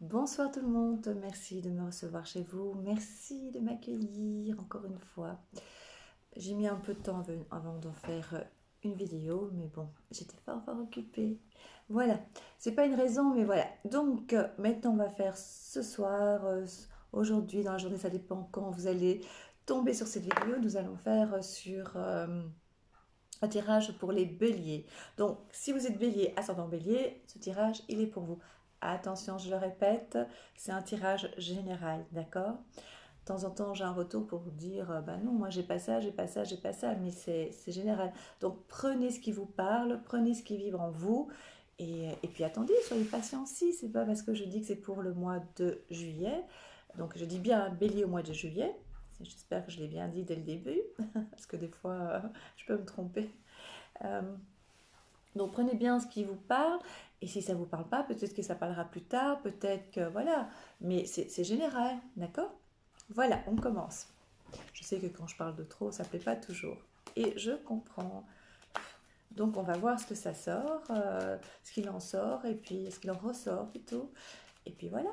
Bonsoir tout le monde, merci de me recevoir chez vous, merci de m'accueillir encore une fois. J'ai mis un peu de temps avant d'en faire une vidéo, mais bon, j'étais fort occupée. Voilà, c'est pas une raison, mais voilà. Donc maintenant on va faire ce soir, aujourd'hui, dans la journée, ça dépend quand vous allez tomber sur cette vidéo, nous allons faire sur un tirage pour les béliers. Donc, si vous êtes bélier, ascendant bélier, ce tirage, il est pour vous. Attention, je le répète, c'est un tirage général, d'accord? De temps en temps, j'ai un retour pour vous dire, bah non, moi j'ai pas ça, j'ai pas ça, j'ai pas ça, mais c'est général. Donc, prenez ce qui vous parle, prenez ce qui vibre en vous, et puis attendez, soyez patient aussi, c'est pas parce que je dis que c'est pour le mois de juillet, donc je dis bien bélier au mois de juillet, j'espère que je l'ai bien dit dès le début, parce que des fois, je peux me tromper. Euh, donc prenez bien ce qui vous parle, et si ça ne vous parle pas, peut-être que ça parlera plus tard, peut-être que voilà, mais c'est général, d'accord? Voilà, on commence. Je sais que quand je parle de trop, ça ne plaît pas toujours, et je comprends. Donc on va voir ce que ça sort, ce qu'il en sort, et puis ce qu'il en ressort plutôt, et puis voilà.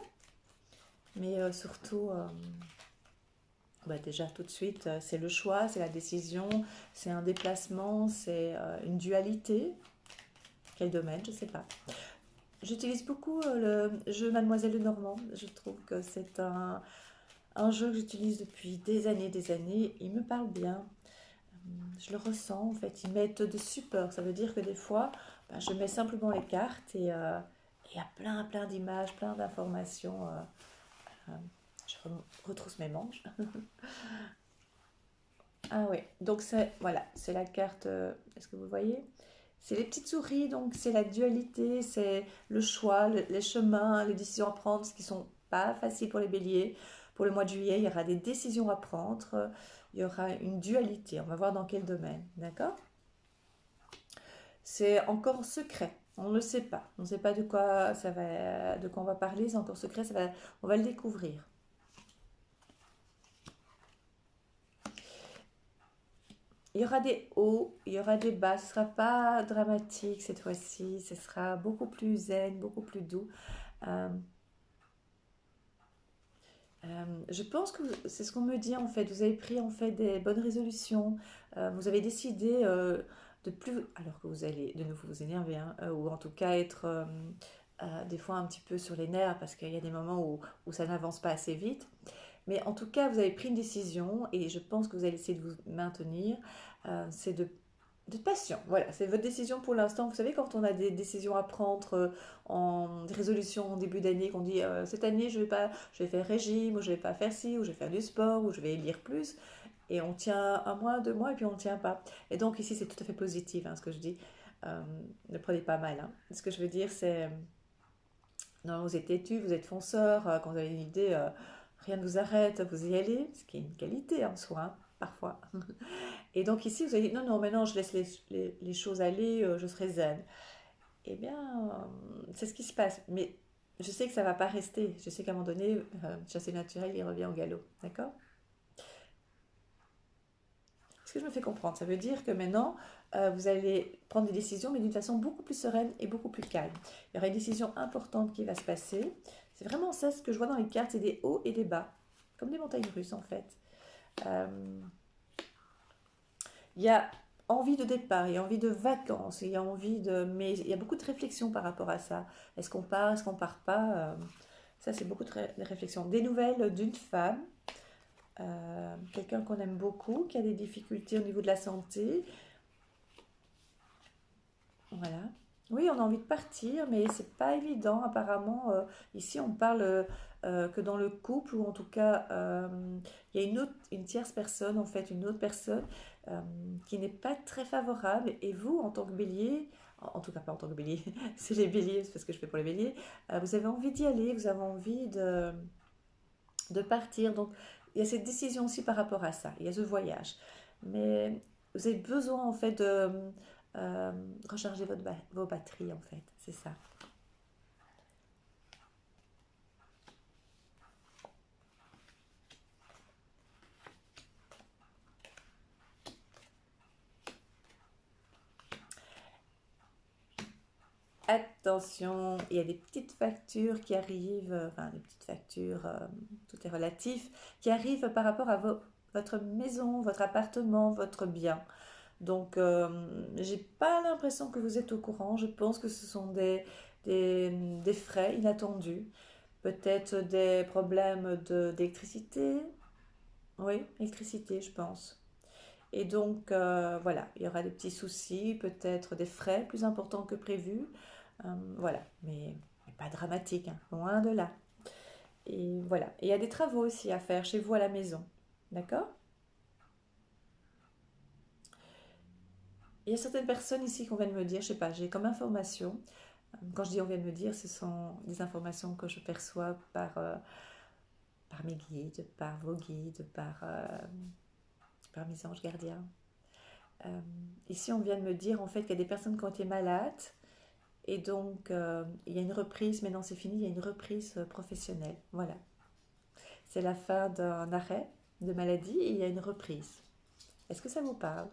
Mais surtout, bah déjà tout de suite, c'est le choix, c'est la décision, c'est un déplacement, c'est une dualité. Quel domaine, je ne sais pas. J'utilise beaucoup le jeu Mademoiselle Lenormand. Je trouve que c'est un jeu que j'utilise depuis des années, des années. Il me parle bien. Je le ressens en fait. Ils mettent de support. Ça veut dire que des fois, ben, je mets simplement les cartes et il y a plein d'images, plein d'informations. Euh, je retrousse mes manches. Ah oui, donc c'est voilà, c'est la carte. Est-ce que vous voyez? C'est les petites souris, donc c'est la dualité, c'est le choix, les chemins, les décisions à prendre, ce qui sont pas faciles pour les béliers. Pour le mois de juillet, il y aura des décisions à prendre, il y aura une dualité. On va voir dans quel domaine, d'accord? C'est encore secret. On ne sait pas. On ne sait pas de quoi ça va, de quoi on va parler. C'est encore secret. On va le découvrir. Il y aura des hauts, il y aura des bas. Ce ne sera pas dramatique cette fois-ci. Ce sera beaucoup plus zen, beaucoup plus doux. Euh, je pense que c'est ce qu'on me dit en fait. Vous avez pris en fait des bonnes résolutions. Vous avez décidé de plus, alors que vous allez de nouveau vous énerver, hein, ou en tout cas être des fois un petit peu sur les nerfs parce qu'il y a des moments où ça n'avance pas assez vite. Mais en tout cas, vous avez pris une décision et je pense que vous allez essayer de vous maintenir. C'est de patient. Voilà, c'est votre décision pour l'instant. Vous savez, quand on a des décisions à prendre en des résolutions en début d'année, qu'on dit cette année je vais faire régime, ou je vais pas faire ci, ou je vais faire du sport, ou je vais lire plus, et on tient un mois, 2 mois, et puis on ne tient pas. Et donc ici, c'est tout à fait positif, hein, ce que je dis. Euh, ne prenez pas mal. Hein. Ce que je veux dire, c'est non, vous êtes têtu, vous êtes fonceur, quand vous avez une idée, rien ne vous arrête, vous y allez, ce qui est une qualité en soi, hein, parfois. Et donc ici, vous avez dit, non, non, maintenant je laisse les choses aller, je serai zen. Eh bien, c'est ce qui se passe. Mais je sais que ça ne va pas rester. Je sais qu'à un moment donné, chasser naturel, il revient au galop. D'accord? Ce que je me fais comprendre, ça veut dire que maintenant, vous allez prendre des décisions, mais d'une façon beaucoup plus sereine et beaucoup plus calme. Il y aura une décision importante qui va se passer. C'est vraiment ça, ce que je vois dans les cartes, c'est des hauts et des bas. Comme des montagnes russes, en fait. Euh, Il y a envie de départ, il y a envie de vacances, il y a envie de... Mais il y a beaucoup de réflexions par rapport à ça. Est-ce qu'on part, est-ce qu'on part pas Ça, c'est beaucoup de réflexions. Des nouvelles d'une femme, quelqu'un qu'on aime beaucoup, qui a des difficultés au niveau de la santé. Voilà. Oui, on a envie de partir, mais c'est pas évident. Apparemment, ici, on parle que dans le couple, ou en tout cas, il y a une tierce personne, en fait, une autre personne euh, qui n'est pas très favorable. Et vous, en tant que bélier, en tout cas pas en tant que bélier, c'est les béliers, c'est parce que je fais pour les béliers, vous avez envie d'y aller, vous avez envie de partir. Donc, il y a cette décision aussi par rapport à ça. Il y a ce voyage. Mais vous avez besoin, en fait, de euh, recharger vos batteries, en fait. C'est ça. attention, il y a des petites factures qui arrivent, enfin des petites factures, tout est relatif, qui arrivent par rapport à votre maison, votre appartement, votre bien. Donc, j'ai pas l'impression que vous êtes au courant. Je pense que ce sont des frais inattendus. Peut-être des problèmes d'électricité. Oui, électricité, je pense. Et donc, voilà, il y aura des petits soucis, peut-être des frais plus importants que prévu. Voilà, mais pas dramatique, hein, loin de là. Et voilà. Et il y a des travaux aussi à faire chez vous à la maison. D'accord? Il y a certaines personnes ici qu'on vient de me dire, je sais pas, j'ai comme information. Quand je dis on vient de me dire, ce sont des informations que je perçois par mes guides, par vos guides, par mes anges gardiens. Euh, Ici, on vient de me dire en fait qu'il y a des personnes qui ont été malades et donc il y a une reprise, maintenant c'est fini, il y a une reprise professionnelle. Voilà. C'est la fin d'un arrêt de maladie et il y a une reprise. Est-ce que ça vous parle?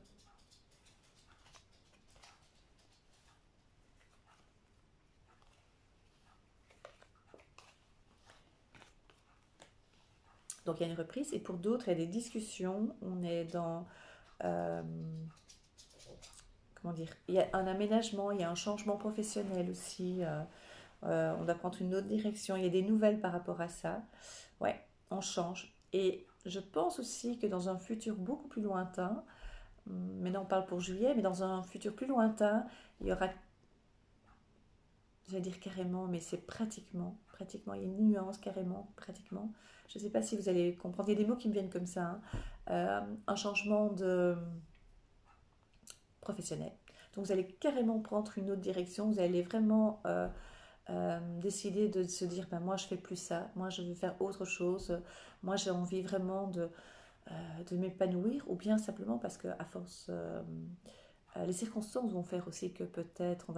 Donc il y a une reprise et pour d'autres, il y a des discussions. On est dans euh, comment dire, il y a un aménagement, il y a un changement professionnel aussi. On doit prendre une autre direction. Il y a des nouvelles par rapport à ça. Ouais, on change. Et je pense aussi que dans un futur beaucoup plus lointain, maintenant on parle pour juillet, mais dans un futur plus lointain, il y aura, je vais dire carrément, mais c'est pratiquement, il y a une nuance carrément, pratiquement. Je ne sais pas si vous allez comprendre. Il y a des mots qui me viennent comme ça, hein. Un changement de professionnel. Donc vous allez carrément prendre une autre direction. Vous allez vraiment décider de se dire, ben, moi je fais plus ça, moi je veux faire autre chose, moi j'ai envie vraiment de m'épanouir, ou bien simplement parce que à force, les circonstances vont faire aussi que peut-être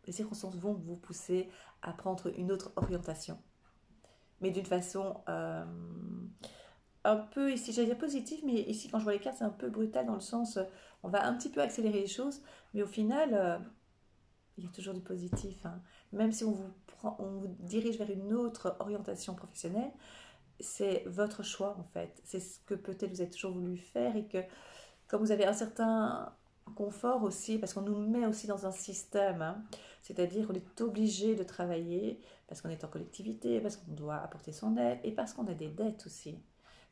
les circonstances vont vous pousser à prendre une autre orientation, mais d'une façon un peu ici, j'allais dire positive, mais ici quand je vois les cartes c'est un peu brutal dans le sens, on va un petit peu accélérer les choses, mais au final il y a toujours du positif, hein. Même si on vous dirige vers une autre orientation professionnelle, c'est votre choix en fait. C'est ce que peut-être vous avez toujours voulu faire et que comme vous avez un certain confort aussi, parce qu'on nous met aussi dans un système, hein, c'est-à-dire qu'on est obligé de travailler parce qu'on est en collectivité, parce qu'on doit apporter son aide et parce qu'on a des dettes aussi.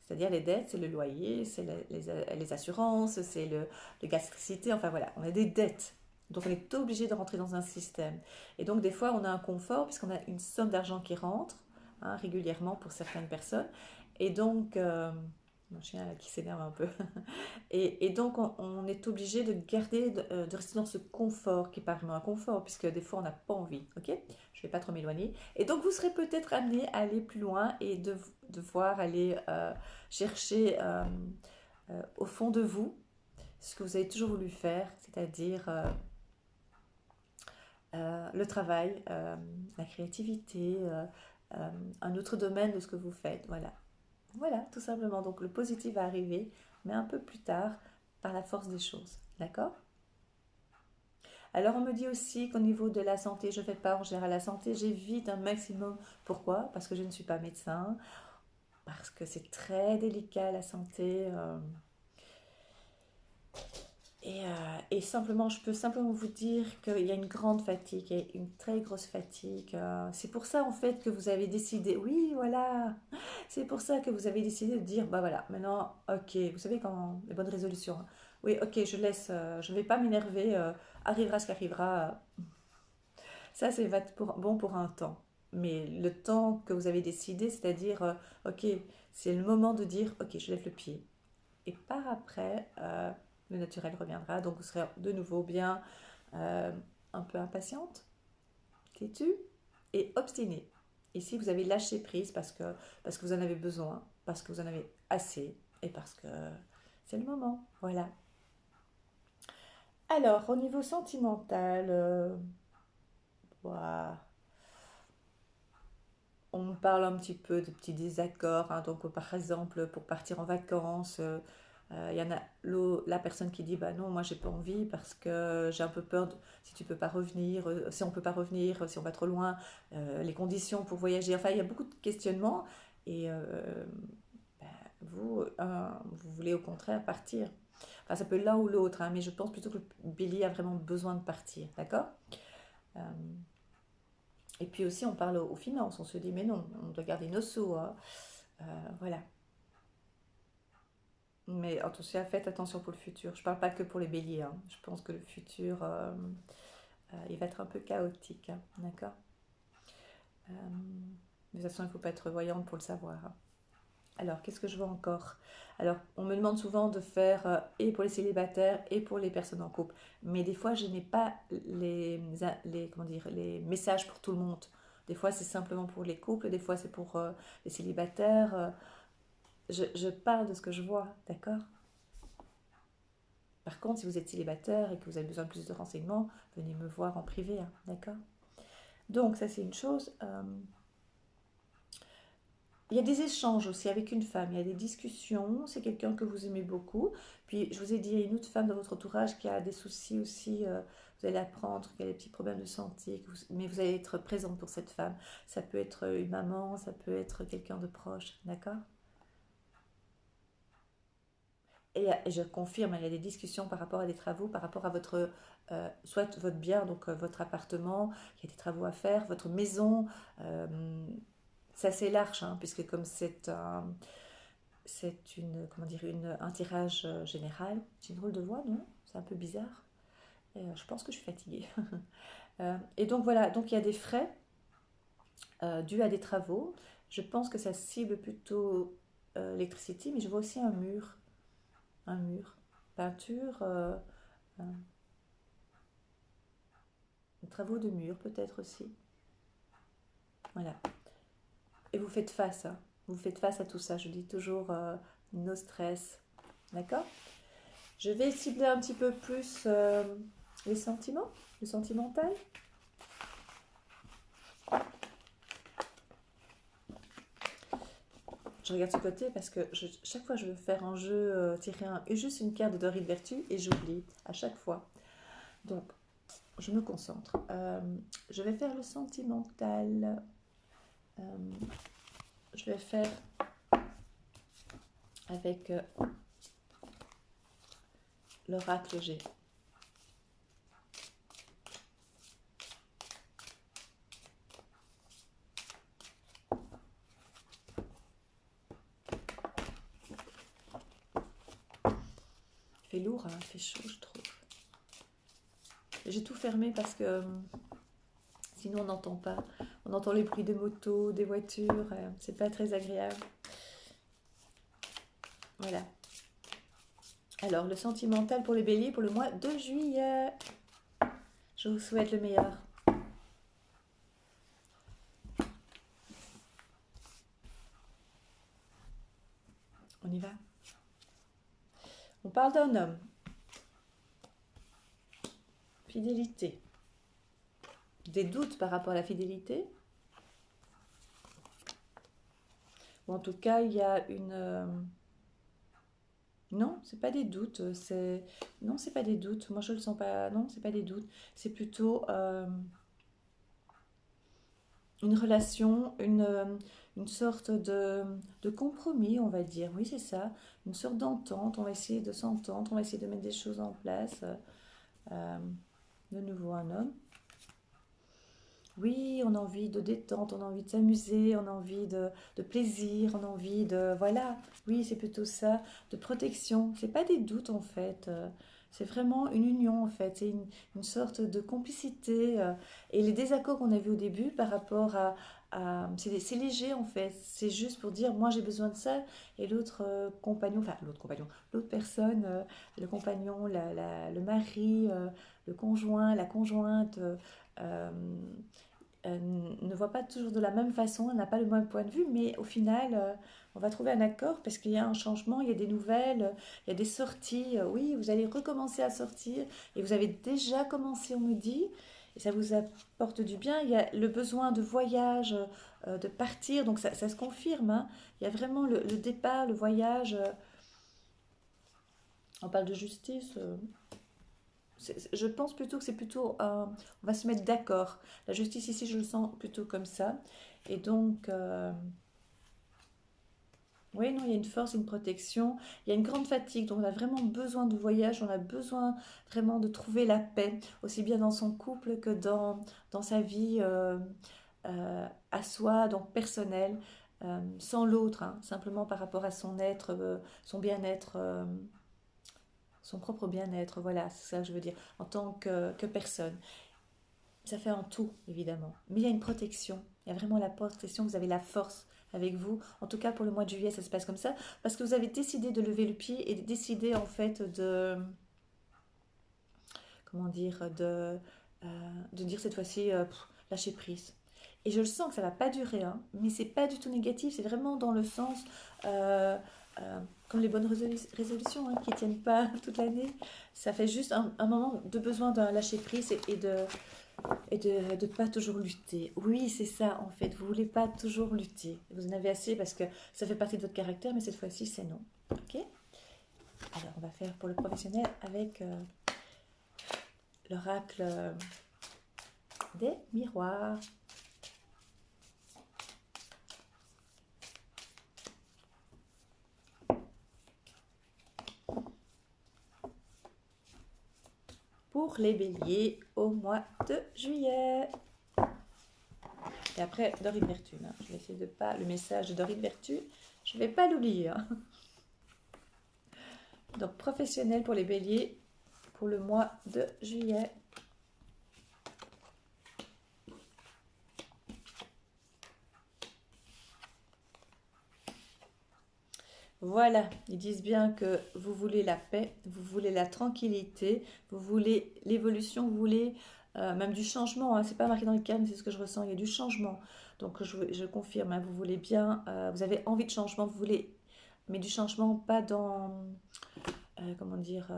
C'est-à-dire les dettes, c'est le loyer, c'est les assurances, c'est le gaz, l'électricité, enfin voilà, on a des dettes. Donc on est obligé de rentrer dans un système. Et donc des fois on a un confort puisqu'on a une somme d'argent qui rentre, hein, régulièrement pour certaines personnes. Et donc, mon chien là, qui s'énerve un peu. Et donc on est obligé de garder, de rester dans ce confort qui est pas vraiment un confort puisque des fois on n'a pas envie. Ok? Je vais pas trop m'éloigner. Et donc vous serez peut-être amené à aller plus loin et de devoir aller chercher au fond de vous ce que vous avez toujours voulu faire, c'est-à-dire le travail, la créativité, un autre domaine de ce que vous faites. Voilà. Voilà, tout simplement. Donc le positif va arriver, mais un peu plus tard, par la force des choses. D'accord? Alors on me dit aussi qu'au niveau de la santé, je ne fais pas en général la santé, j'évite un maximum. Pourquoi? Parce que je ne suis pas médecin, parce que c'est très délicat la santé. Et simplement, je peux simplement vous dire qu'il y a une grande fatigue, il y a une très grosse fatigue. C'est pour ça en fait que vous avez décidé, oui, voilà, c'est pour ça que vous avez décidé de dire, bah voilà, maintenant, ok, vous savez quand les bonnes résolutions, hein. Oui, ok, je laisse, je ne vais pas m'énerver, arrivera ce qui arrivera. Ça, c'est bon pour un temps. Mais le temps que vous avez décidé, c'est-à-dire, ok, c'est le moment de dire, ok, je lève le pied. Et par après, le naturel reviendra. Donc vous serez de nouveau bien euh, un peu impatiente, têtue et obstinée. Ici, vous avez lâché prise parce que vous en avez besoin, parce que vous en avez assez et parce que c'est le moment. Voilà. Alors, au niveau sentimental, ouah, on me parle un petit peu de petits désaccords, hein. Donc, par exemple, pour partir en vacances, Il y en a la personne qui dit, bah non, moi j'ai pas envie parce que j'ai un peu peur si tu peux pas revenir, si on peut pas revenir, si on va trop loin, les conditions pour voyager. Enfin, il y a beaucoup de questionnements et ben, vous voulez au contraire partir. Enfin, ça peut être l'un ou l'autre, hein, mais je pense plutôt que le bélier a vraiment besoin de partir, d'accord? Euh, et puis aussi, on parle aux finances, on se dit, mais non, on doit garder nos sous, hein. Voilà. Mais en tout cas, faites attention pour le futur. Je ne parle pas que pour les béliers, hein. Je pense que le futur, il va être un peu chaotique, hein. D'accord? De toute façon, il ne faut pas être voyante pour le savoir, hein. Alors, qu'est-ce que je vois encore? Alors, on me demande souvent de faire et pour les célibataires et pour les personnes en couple. Mais des fois, je n'ai pas comment dire, les messages pour tout le monde. Des fois, c'est simplement pour les couples, des fois, c'est pour les célibataires. Je parle de ce que je vois, d'accord? Par contre, si vous êtes célibataire et que vous avez besoin de plus de renseignements, venez me voir en privé, hein, d'accord? Donc, ça, c'est une chose. Il y a des échanges aussi avec une femme, il y a des discussions, c'est quelqu'un que vous aimez beaucoup. Puis, je vous ai dit, il y a une autre femme dans votre entourage qui a des soucis aussi. Vous allez apprendre qu'il y a des petits problèmes de santé, mais vous allez être présente pour cette femme. Ça peut être une maman, ça peut être quelqu'un de proche, d'accord? Et je confirme, il y a des discussions par rapport à des travaux, par rapport à votre, soit votre bien, donc votre appartement, il y a des travaux à faire, votre maison. euh, c'est assez large, hein, puisque comme c'est une, comment dire, un tirage général. J'ai une drôle de voix, non? C'est un peu bizarre. Et, je pense que je suis fatiguée. Et donc voilà, donc il y a des frais dus à des travaux. Je pense que ça cible plutôt l'électricité, mais je vois aussi un mur. Un mur. Peinture, euh, travaux de mur peut-être aussi. Voilà. Et vous faites face, hein. Vous faites face à tout ça. Je dis toujours no stress. D'accord? Je vais cibler un petit peu plus les sentiments, le sentimental. Je regarde ce côté parce que chaque fois je veux faire un jeu, tirer juste une carte de Dorine Vertu et j'oublie à chaque fois. Donc, je me concentre. Je vais faire le sentimental. Euh, je vais faire avec l'oracle G. Il fait lourd, hein, il fait chaud, je trouve. J'ai tout fermé parce que sinon on n'entend pas. On entend les bruits des motos, des voitures. C'est pas très agréable. Voilà. Alors, le sentimental pour les béliers pour le mois de juillet. Je vous souhaite le meilleur. On y va. On parle d'un homme. Fidélité. Des doutes par rapport à la fidélité. Ou en tout cas, il y a une... Non, c'est pas des doutes. Non, c'est pas des doutes. Moi, je le sens pas. Non, c'est pas des doutes. C'est plutôt une relation, une sorte de compromis, on va dire. Oui, c'est ça. Une sorte d'entente. On va essayer de s'entendre. On va essayer de mettre des choses en place. Euh, de nouveau, un homme. Oui, on a envie de détente, on a envie de s'amuser, on a envie de plaisir, on a envie de... Voilà, oui, c'est plutôt ça, de protection. C'est pas des doutes en fait, c'est vraiment une union en fait, c'est une sorte de complicité. Et les désaccords qu'on a vus au début par rapport c'est léger en fait, c'est juste pour dire moi j'ai besoin de ça et l'autre compagnon, enfin l'autre compagnon, l'autre personne, le compagnon, le mari, le conjoint, la conjointe. Euh, ne voit pas toujours de la même façon, elle n'a pas le même point de vue, mais au final, on va trouver un accord parce qu'il y a un changement, il y a des nouvelles, il y a des sorties. Oui, vous allez recommencer à sortir et vous avez déjà commencé, on me dit, et ça vous apporte du bien. Il y a le besoin de voyage, de partir, donc ça se confirme, hein. Il y a vraiment le départ, le voyage. On parle de justice. Je pense plutôt que c'est plutôt... on va se mettre d'accord. La justice ici, je le sens plutôt comme ça. Et donc... oui, non, il y a une force, une protection, il y a une grande fatigue, donc on a vraiment besoin de voyage, on a besoin vraiment de trouver la paix, aussi bien dans son couple que dans sa vie à soi, donc personnelle, sans l'autre, hein, simplement par rapport à son être, son bien-être, son propre bien-être, voilà, c'est ça que je veux dire, en tant que personne. Ça fait un tout, évidemment. Mais il y a une protection. Il y a vraiment la protection. Vous avez la force avec vous. En tout cas, pour le mois de juillet, ça se passe comme ça. Parce que vous avez décidé de lever le pied et décidé, en fait, comment dire, de dire cette fois-ci, lâcher prise. Et je le sens que ça ne va pas durer, hein, mais c'est pas du tout négatif. C'est vraiment dans le sens, euh, comme les bonnes résolutions hein, qui ne tiennent pas toute l'année. Ça fait juste un moment de besoin d'un lâcher prise et de ne pas toujours lutter. Oui, c'est ça en fait. Vous voulez pas toujours lutter. Vous en avez assez parce que ça fait partie de votre caractère, mais cette fois-ci, c'est non. Ok. Alors, on va faire pour le professionnel avec l'oracle des miroirs. Pour les béliers au mois de juillet. Et après, Dorine Vertu. Hein. Je vais essayer de pas... Le message de Dorine Vertu, je ne vais pas l'oublier. Hein. Donc, professionnel pour les béliers pour le mois de juillet. Voilà, ils disent bien que vous voulez la paix, vous voulez la tranquillité, vous voulez l'évolution, vous voulez même du changement. Hein. C'est pas marqué dans les cartes, mais c'est ce que je ressens. Il y a du changement. Donc je confirme, hein, vous voulez bien, vous avez envie de changement, vous voulez, mais du changement pas dans, comment dire,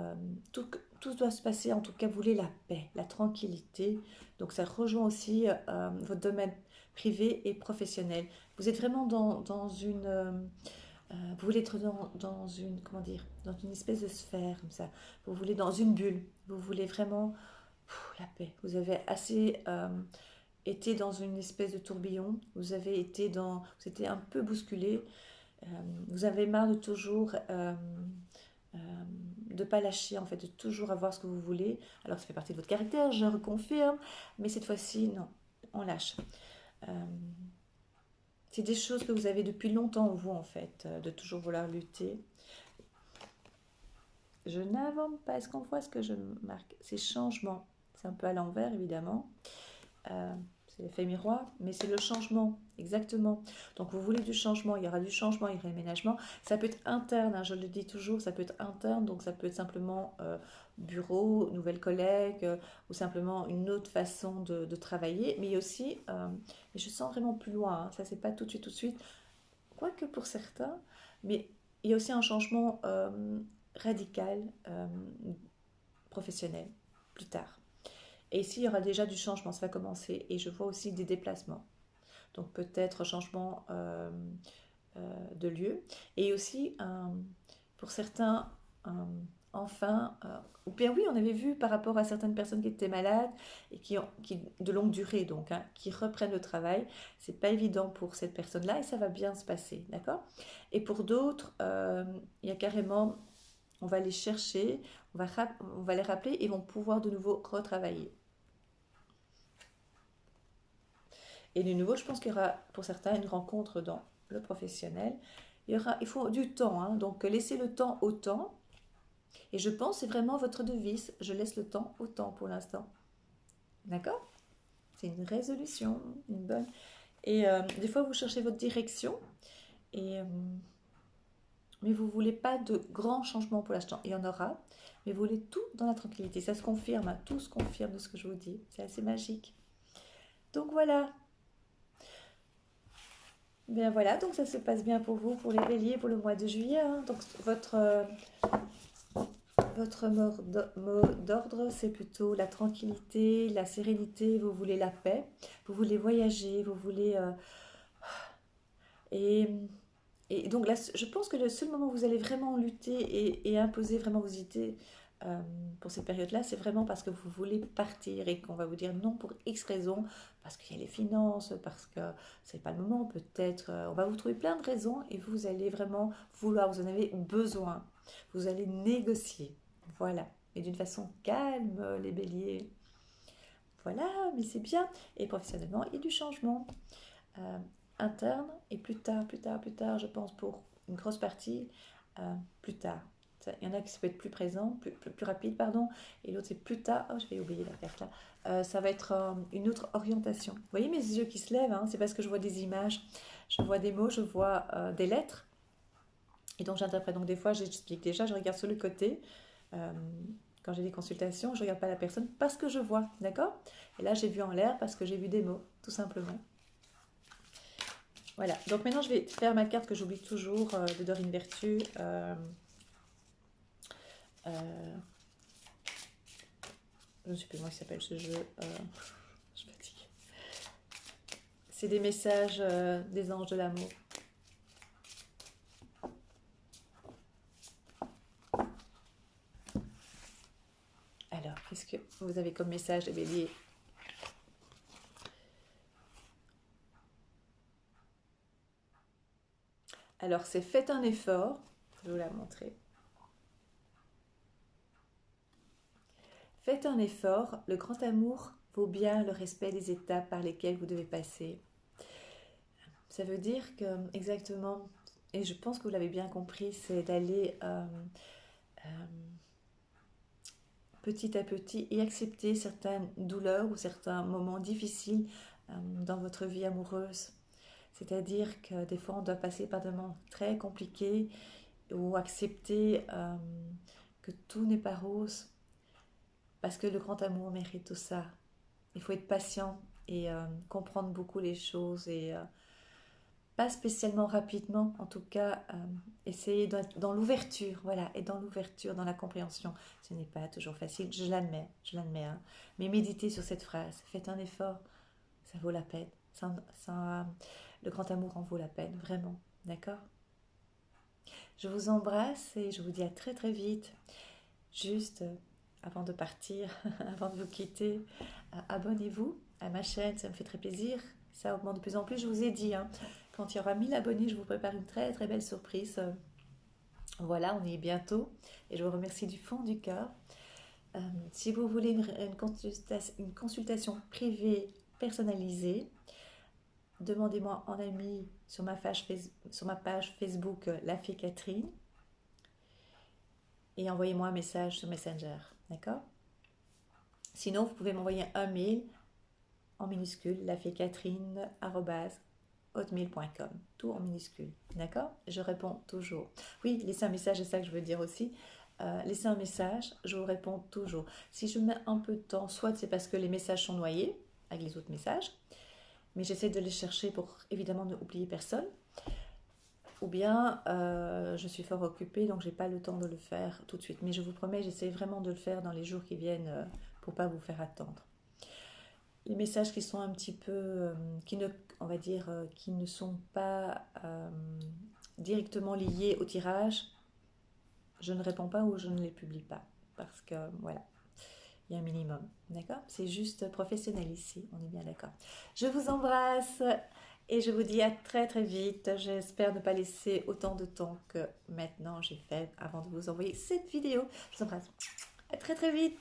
tout doit se passer. En tout cas, vous voulez la paix, la tranquillité. Donc ça rejoint aussi votre domaine privé et professionnel. Vous êtes vraiment dans une vous voulez être dans une, comment dire, dans une espèce de sphère comme ça. Vous voulez dans une bulle. Vous voulez vraiment la paix. Vous avez assez été dans une espèce de tourbillon. Vous avez été dans, vous étiez un peu bousculé. Euh, vous avez marre de toujours, euh, de pas lâcher en fait, de toujours avoir ce que vous voulez. Alors ça fait partie de votre caractère, je reconfirme. Mais cette fois-ci, non, on lâche. Euh, c'est des choses que vous avez depuis longtemps, vous, en fait, de toujours vouloir lutter. Je n'invente pas. Est-ce qu'on voit ce que je marque? C'est changement. C'est un peu à l'envers, évidemment. C'est l'effet miroir, mais c'est le changement, exactement. Donc, vous voulez du changement, il y aura du changement, il y aura aménagement. Ça peut être interne, hein, je le dis toujours, ça peut être interne, donc ça peut être simplement bureau, nouvelles collègues, ou simplement une autre façon de travailler. Mais il y a aussi, et je sens vraiment plus loin, hein, ça c'est pas tout de suite, quoique pour certains, mais il y a aussi un changement radical, professionnel, plus tard. Et ici, il y aura déjà du changement, ça va commencer. Et je vois aussi des déplacements. Donc peut-être changement de lieu. Et aussi, pour certains, enfin, ou bien oui, on avait vu par rapport à certaines personnes qui étaient malades et qui de longue durée, donc, hein, qui reprennent le travail. C'est pas évident pour cette personne-là et ça va bien se passer, d'accord? Et pour d'autres, il y a carrément, on va les chercher, on va les rappeler et vont pouvoir de nouveau retravailler. Et de nouveau, je pense qu'il y aura pour certains une rencontre dans le professionnel. Il faut du temps, hein, donc laissez le temps au temps. Et je pense que c'est vraiment votre devise. Je laisse le temps au temps pour l'instant. D'accord? C'est une résolution, une bonne. Et des fois, vous cherchez votre direction, et, mais vous ne voulez pas de grands changements pour l'instant. Il y en aura, mais vous voulez tout dans la tranquillité. Ça se confirme, hein, tout se confirme de ce que je vous dis. C'est assez magique. Donc voilà, bien voilà, donc ça se passe bien pour vous, pour les béliers, pour le mois de juillet. Hein. Donc votre mot d'ordre, c'est plutôt la tranquillité, la sérénité, vous voulez la paix, vous voulez voyager, vous voulez... et Et donc là, je pense que le seul moment où vous allez vraiment lutter et imposer vraiment vos idées euh, pour cette période-là, c'est vraiment parce que vous voulez partir et qu'on va vous dire non pour X raisons, parce qu'il y a les finances, parce que c'est pas le moment, peut-être. On va vous trouver plein de raisons et vous allez vraiment vouloir, vous en avez besoin. Vous allez négocier. Voilà. Et d'une façon calme, les béliers. Voilà, mais c'est bien. Et professionnellement, il y a du changement euh, interne et plus tard, plus tard, plus tard, je pense pour une grosse partie, plus tard. Il y en a qui ça peut être plus présent, plus rapide, pardon, et l'autre c'est plus tard. Oh, je vais oublier la carte là. Ça va être une autre orientation. Vous voyez mes yeux qui se lèvent, hein, c'est parce que je vois des images, je vois des mots, je vois des lettres, et donc j'interprète. Donc des fois, j'explique déjà, je regarde sur le côté. euh, quand j'ai des consultations, je ne regarde pas la personne parce que je vois, d'accord? Et là, j'ai vu en l'air parce que j'ai vu des mots, tout simplement. Voilà, donc maintenant je vais faire ma carte que j'oublie toujours de Dorine Vertu. Euh, je ne sais plus comment il s'appelle ce jeu. Je suis fatiguée. C'est des messages des anges de l'amour. Alors, qu'est-ce que vous avez comme message, les béliers? Alors, c'est faites un effort. Je vais vous la montrer. Faites un effort. Le grand amour vaut bien le respect des étapes par lesquelles vous devez passer. Ça veut dire que, exactement, et je pense que vous l'avez bien compris, c'est d'aller euh, petit à petit et accepter certaines douleurs ou certains moments difficiles dans votre vie amoureuse. C'est-à-dire que des fois, on doit passer par des moments très compliqués ou accepter que tout n'est pas rose parce que le grand amour mérite tout ça. Il faut être patient et comprendre beaucoup les choses et pas spécialement rapidement, en tout cas, essayer d'être dans l'ouverture, voilà, et dans l'ouverture, dans la compréhension. Ce n'est pas toujours facile, je l'admets, hein. Mais méditez sur cette phrase, faites un effort, ça vaut la peine. Le grand amour en vaut la peine, vraiment, d'accord? Je vous embrasse et je vous dis à très très vite. Juste avant de partir, avant de vous quitter, abonnez-vous à ma chaîne, ça me fait très plaisir. Ça augmente de plus en plus, je vous ai dit, hein. Quand il y aura 1000 abonnés, je vous prépare une très très belle surprise. Voilà, on y est bientôt et je vous remercie du fond du cœur. Si vous voulez une consultation privée personnalisée, demandez-moi en ami sur sur ma page Facebook La Fée Catherine et envoyez-moi un message sur Messenger, d'accord? Sinon, vous pouvez m'envoyer un mail en minuscule, lafécatherine@hotmail.com. Tout en minuscule, d'accord? Je réponds toujours. Oui, laissez un message, c'est ça que je veux dire aussi. Laissez un message, je vous réponds toujours. Si je mets un peu de temps, soit c'est parce que les messages sont noyés avec les autres messages, mais j'essaie de les chercher pour évidemment ne oublier personne. Ou bien je suis fort occupée, donc j'ai pas le temps de le faire tout de suite. Mais je vous promets, j'essaie vraiment de le faire dans les jours qui viennent pour pas vous faire attendre. Les messages qui sont un petit peu, qui ne, on va dire, qui ne sont pas directement liés au tirage, je ne réponds pas ou je ne les publie pas. Parce que voilà, il y a un minimum. D'accord? C'est juste professionnel ici, on est bien d'accord. Je vous embrasse et je vous dis à très très vite. J'espère ne pas laisser autant de temps que maintenant j'ai fait avant de vous envoyer cette vidéo. Je vous embrasse. À très très vite.